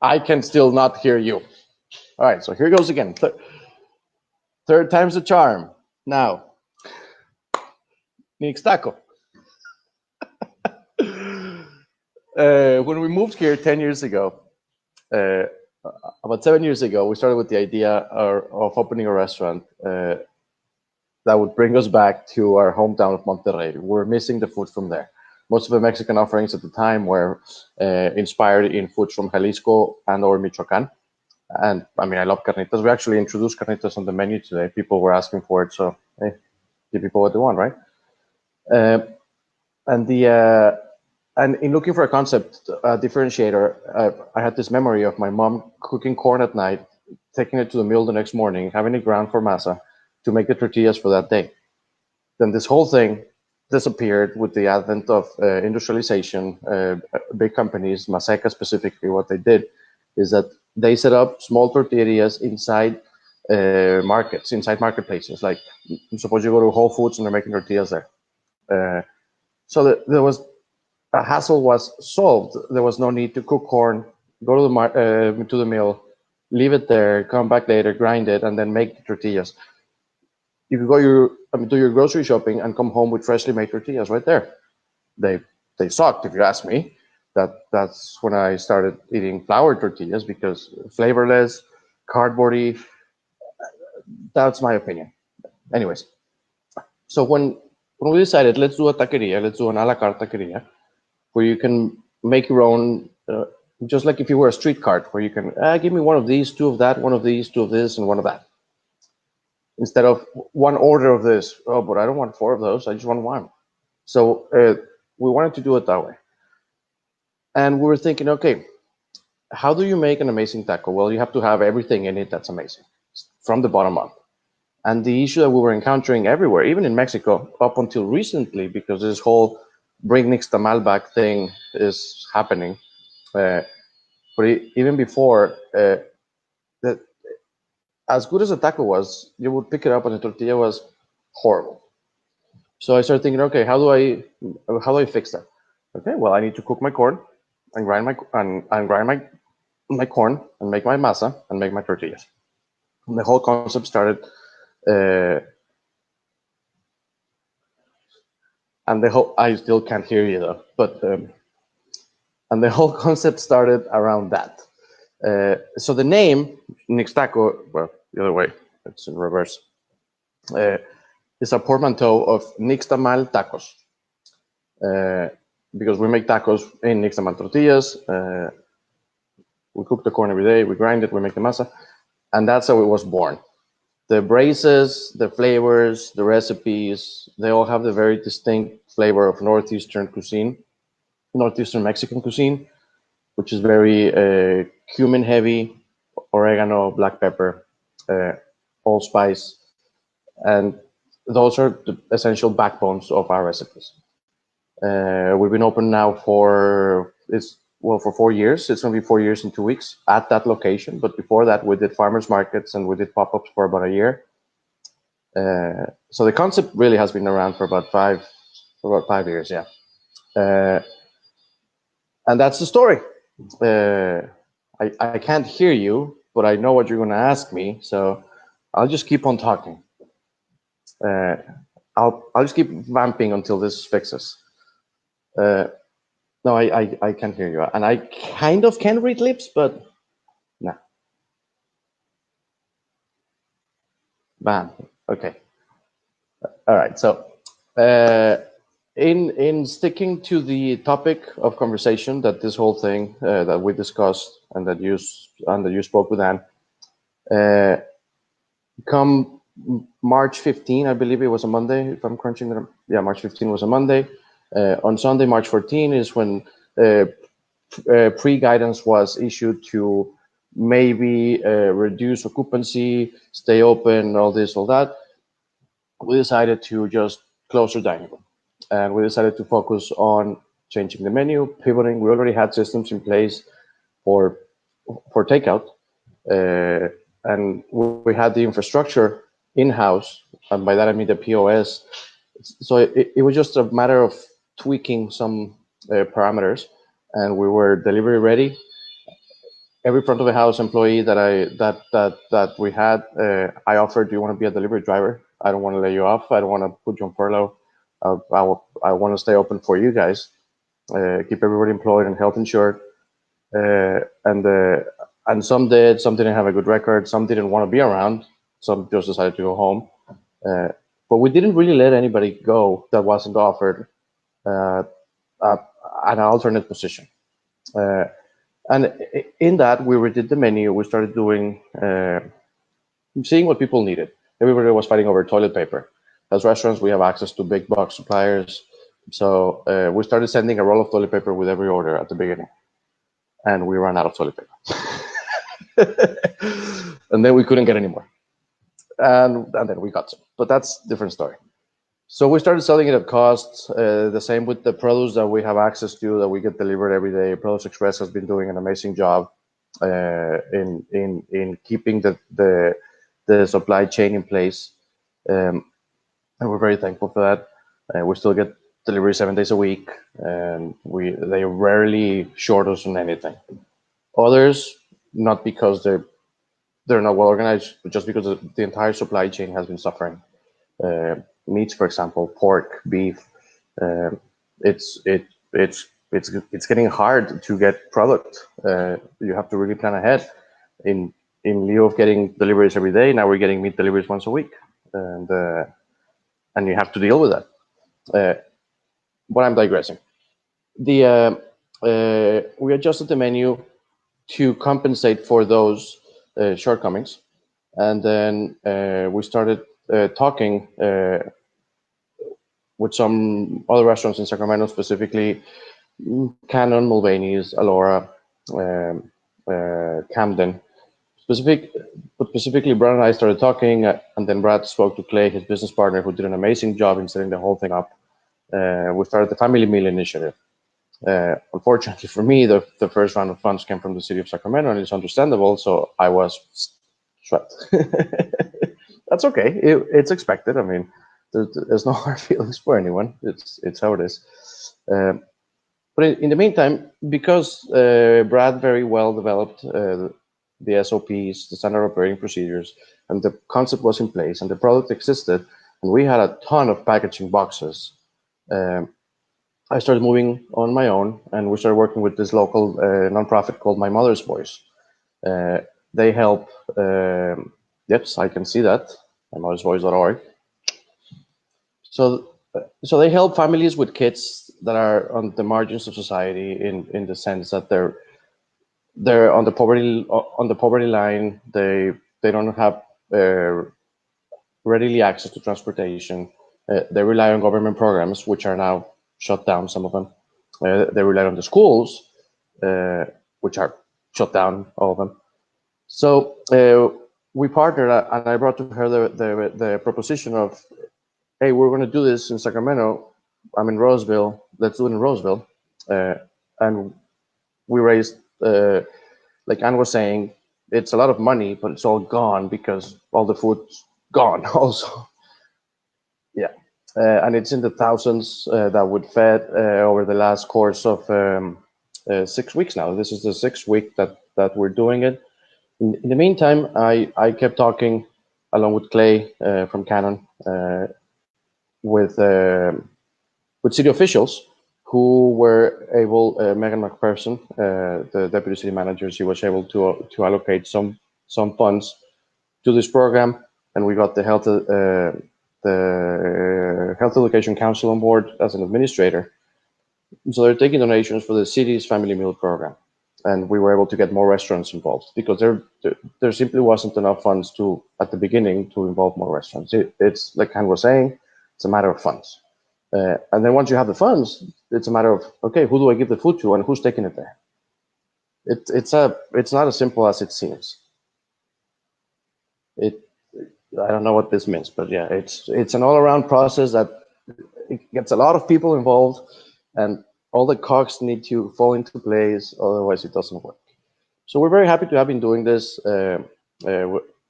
I can still not hear you. All right, so here goes again. Third time's the charm. Now, Nixtaco. When we moved here 10 years ago, about 7 years ago, we started with the idea of opening a restaurant that would bring us back to our hometown of Monterrey. We're missing the food from there. Most of the Mexican offerings at the time were inspired in foods from Jalisco and or Michoacan. And I mean, I love carnitas. We actually introduced carnitas on the menu today. People were asking for it, so hey, give people what they want, right? And in looking for a concept differentiator, I had this memory of my mom cooking corn at night, taking it to the mill the next morning, having it ground for masa to make the tortillas for that day. Then this whole thing disappeared with the advent of industrialization. Big companies, Maseca specifically, what they did is that they set up small tortillas inside markets, inside marketplaces. Like suppose you go to Whole Foods and they're making tortillas there. So there was a hassle was solved. There was no need to cook corn, go to the mill, leave it there, come back later, grind it, and then make the tortillas. You could go do your grocery shopping and come home with freshly made tortillas right there. They sucked, if you ask me. That's when I started eating flour tortillas because flavorless, cardboardy. That's my opinion. Anyways, so when we decided let's do a taqueria, let's do an a la carte taqueria, where you can make your own, just like if you were a street cart, where you can give me one of these, two of that, one of these, two of this, and one of that. Instead of one order of this, oh, but I don't want 4 of those, I just want 1. So we wanted to do it that way. And we were thinking, okay, how do you make an amazing taco? Well, you have to have everything in it that's amazing, from the bottom up. And the issue that we were encountering everywhere, even in Mexico, up until recently, because this whole bring nixtamal back thing is happening. But even before, that as good as a taco was, you would pick it up and the tortilla was horrible. So I started thinking, okay, how do I fix that? Okay, well, I need to cook my corn and grind my corn and make my masa and make my tortillas. And the whole concept started. I still can't hear you though, but and the whole concept started around that. So the name Nixtaco, well, the other way, it's in reverse, is a portmanteau of Nixtamal tacos, because we make tacos in Nixtamal tortillas. We cook the corn every day, we grind it, we make the masa, and that's how it was born. The braces, the flavors, the recipes, they all have the very distinct flavor of Northeastern cuisine, Northeastern Mexican cuisine, which is very cumin heavy, oregano, black pepper, allspice, and those are the essential backbones of our recipes. We've been open now for 4 years. It's going to be 4 years in 2 weeks at that location. But before that, we did farmers markets and we did pop-ups for about a year. So the concept really has been around for about 5 years, yeah. And that's the story. I can't hear you, but I know what you're going to ask me, so I'll just keep on talking. I'll just keep vamping until this fixes. No, I can't hear you. And I kind of can read lips, but no. Bam. Okay. All right. So in sticking to the topic of conversation, that this whole thing that we discussed and that you spoke with Ann, come March 15, I believe it was a Monday, if I'm crunching them. Yeah, March 15 was a Monday. On Sunday, March 14 is when pre-guidance was issued to maybe reduce occupancy, stay open, all this, all that. We decided to just close our dining room. And we decided to focus on changing the menu, pivoting. We already had systems in place for takeout. And we had the infrastructure in-house. And by that, I mean the POS. So it was just a matter of tweaking some parameters, and we were delivery ready. every front of the house employee that we had, I offered, do you want to be a delivery driver? I don't want to lay you off. I don't want to put you on furlough. I want to stay open for you guys, keep everybody employed and health insured. And some did, some didn't have a good record, some didn't want to be around, some just decided to go home. But we didn't really let anybody go that wasn't offered an alternate position. And in that, we redid the menu. We started doing, seeing what people needed. Everybody was fighting over toilet paper. As restaurants, we have access to big box suppliers. So we started sending a roll of toilet paper with every order at the beginning. And we ran out of toilet paper. And then we couldn't get any more. And then we got some. But that's a different story. So we started selling it at cost. The same with the produce that we have access to, that we get delivered every day. Produce Express has been doing an amazing job in keeping the supply chain in place, and we're very thankful for that. We still get delivery 7 days a week, and they rarely short us on anything. Others, not because they're not well organized, but just because the entire supply chain has been suffering. Meats, for example, pork, beef, it's getting hard to get product. You have to really plan ahead. In lieu of getting deliveries every day, now we're getting meat deliveries once a week, and you have to deal with that. But I'm digressing. We adjusted the menu to compensate for those shortcomings, and then we started talking with some other restaurants in Sacramento, specifically Cannon, Mulvaney's, Alora, Camden. Specifically, Brad and I started talking, and then Brad spoke to Clay, his business partner, who did an amazing job in setting the whole thing up. We started the Family Meal Initiative. Unfortunately for me, the first round of funds came from the city of Sacramento, and it's understandable, so I was swept. That's okay. It's expected. I mean, there's no hard feelings for anyone. It's how it is. But in the meantime, because Brad very well developed the SOPs, the standard operating procedures, and the concept was in place, and the product existed, and we had a ton of packaging boxes, I started moving on my own, and we started working with this local nonprofit called My Mother's Voice. They help, yes, I can see that, mymothersvoice.org. So they help families with kids that are on the margins of society, in the sense that they're on the poverty line. They don't have readily access to transportation. They rely on government programs, which are now shut down, some of them. They rely on the schools, which are shut down, all of them. So we partnered, and I brought to her the proposition of, hey, we're going to do this in Sacramento. I'm in Roseville. Let's do it in Roseville. And we raised, like Ann was saying, it's a lot of money, but it's all gone because all the food's gone also. Yeah. And it's in the thousands that would fed over the last course of 6 weeks now. This is the 6th week that we're doing it. In the meantime, I kept talking along with Clay from Cannon with city officials who were able, Megan McPherson, the deputy city manager, she was able to allocate some funds to this program, and we got the Health Education Council on board as an administrator. So they're taking donations for the city's family meal program, and we were able to get more restaurants involved because there simply wasn't enough funds at the beginning to involve more restaurants. It's like Ann was saying, it's a matter of funds. And then once you have the funds, it's a matter of, okay, who do I give the food to and who's taking it there? It's not as simple as it seems. I don't know what this means, but yeah, it's an all-around process that it gets a lot of people involved, and all the cogs need to fall into place, otherwise it doesn't work. So we're very happy to have been doing this. We've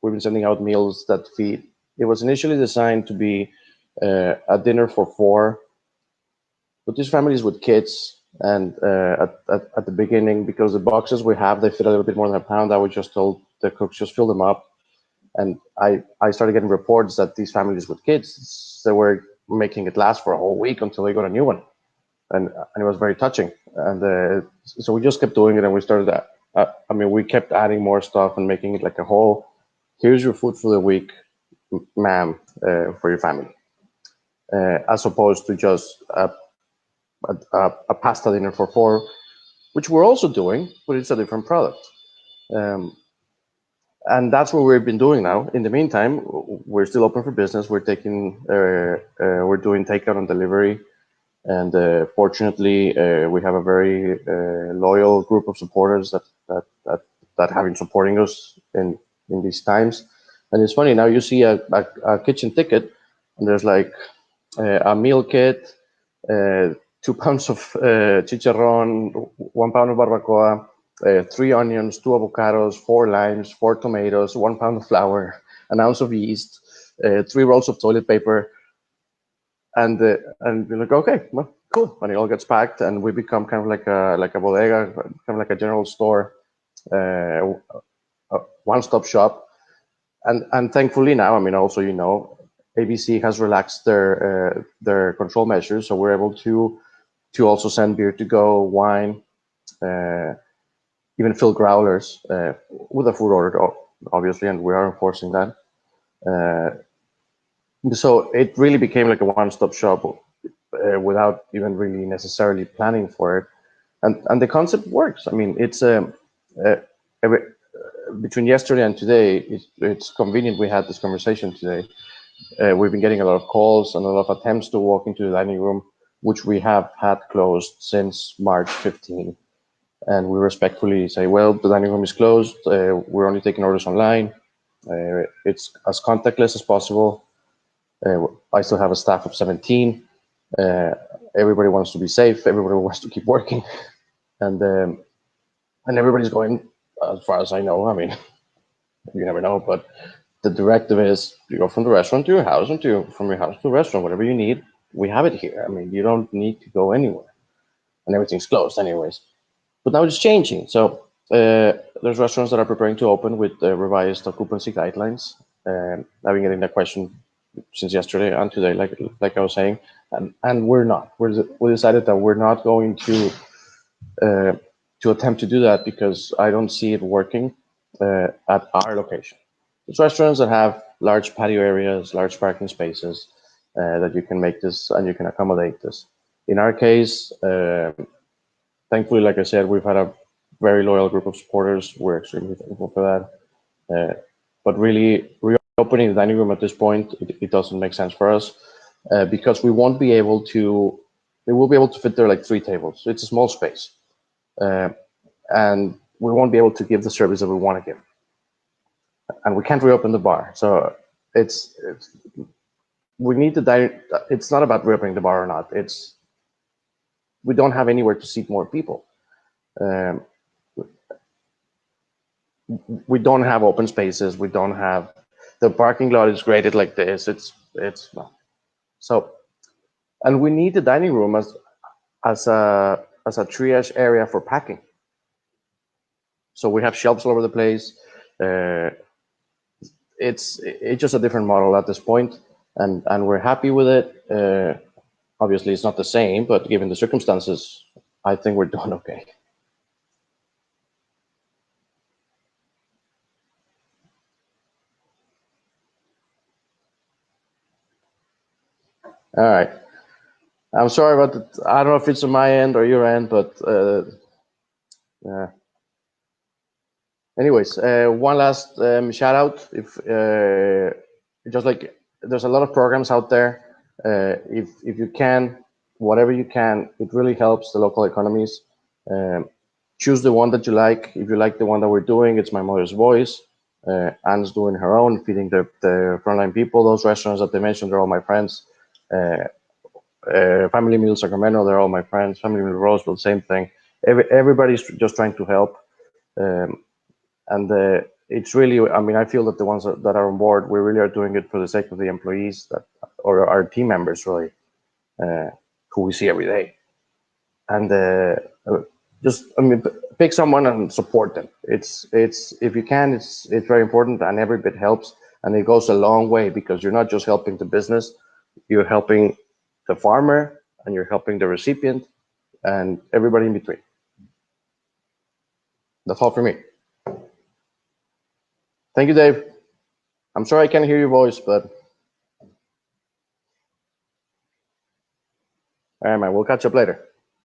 been sending out meals that feed. It was initially designed to be a dinner for 4, but these families with kids And at the beginning, because the boxes we have, they fit a little bit more than a pound, I would just told the cooks, just fill them up. And I started getting reports that these families with kids, they were making it last for a whole week until they got a new one. And it was very touching. And so we just kept doing it, and we started that. We kept adding more stuff and making it like a whole, here's your food for the week, ma'am, for your family. As opposed to just a pasta dinner for four, which we're also doing, but it's a different product. And that's what we've been doing now. In the meantime, we're still open for business. We're doing takeout and delivery. And fortunately, we have a very loyal group of supporters that have been supporting us in these times. And it's funny, now you see a kitchen ticket, and there's like a meal kit, 2 pounds of chicharron, 1 pound of barbacoa, 3 onions, 2 avocados, 4 limes, 4 tomatoes, 1 pound of flour, an ounce of yeast, 3 rolls of toilet paper, and you're like, okay, well, cool. And it all gets packed, and we become kind of like a bodega, kind of like a general store, a one-stop shop. And thankfully now, also, ABC has relaxed their control measures, so we're able to also send beer to go, wine, even fill growlers with a food order, obviously, and we are enforcing that. So it really became like a one-stop shop without even really necessarily planning for it, and the concept works. It's between yesterday and today, it's convenient we had this conversation today. We've been getting a lot of calls and a lot of attempts to walk into the dining room, which we have had closed since March 15. And we respectfully say, well, the dining room is closed. We're only taking orders online. It's as contactless as possible. I still have a staff of 17. Everybody wants to be safe. Everybody wants to keep working. And everybody's going, as far as I know, you never know, but the directive is you go from the restaurant to your house, and from your house to the restaurant, whatever you need, we have it here. You don't need to go anywhere, and everything's closed anyways. But now it's changing. So there's restaurants that are preparing to open with revised occupancy guidelines. I've been getting that question since yesterday and today, like I was saying, and we're not. We decided that we're not going to attempt to do that because I don't see it working at our location. It's restaurants that have large patio areas, large parking spaces that you can make this and you can accommodate this. In our case, thankfully, like I said, we've had a very loyal group of supporters. We're extremely thankful for that. But really, reopening the dining room at this point, it doesn't make sense for us because we won't be able to. We will be able to fit there like 3 tables. It's a small space, and we won't be able to give the service that we want to give. And we can't reopen the bar, so we need to dining. It's not about reopening the bar or not. We don't have anywhere to seat more people. We don't have open spaces. We don't have the parking lot is graded like this. It's so, and we need the dining room as a triage area for packing. So we have shelves all over the place. It's just a different model at this point, and we're happy with it. Obviously, it's not the same, but given the circumstances, I think we're doing okay. All right. I'm sorry about that. I don't know if it's on my end or your end, but anyways, one last shout out. If just like there's a lot of programs out there. If you can, whatever you can, it really helps the local economies. Choose the one that you like. If you like the one that we're doing, it's My Mother's Voice. Anne's doing her own, feeding the frontline people. Those restaurants that they mentioned, they're all my friends. Family Meal Sacramento, they're all my friends. Family Meal Roseville, same thing. Everybody's just trying to help. And it's really, I feel that the ones that are on board, we really are doing it for the sake of the employees or our team members, really, who we see every day. and just pick someone and support them. It's if you can, it's very important, and every bit helps, and it goes a long way, because you're not just helping the business, you're helping the farmer, and you're helping the recipient, and everybody in between. That's all for me. Thank you, Dave. I'm sorry I can't hear your voice, but all right, man, we'll catch up later.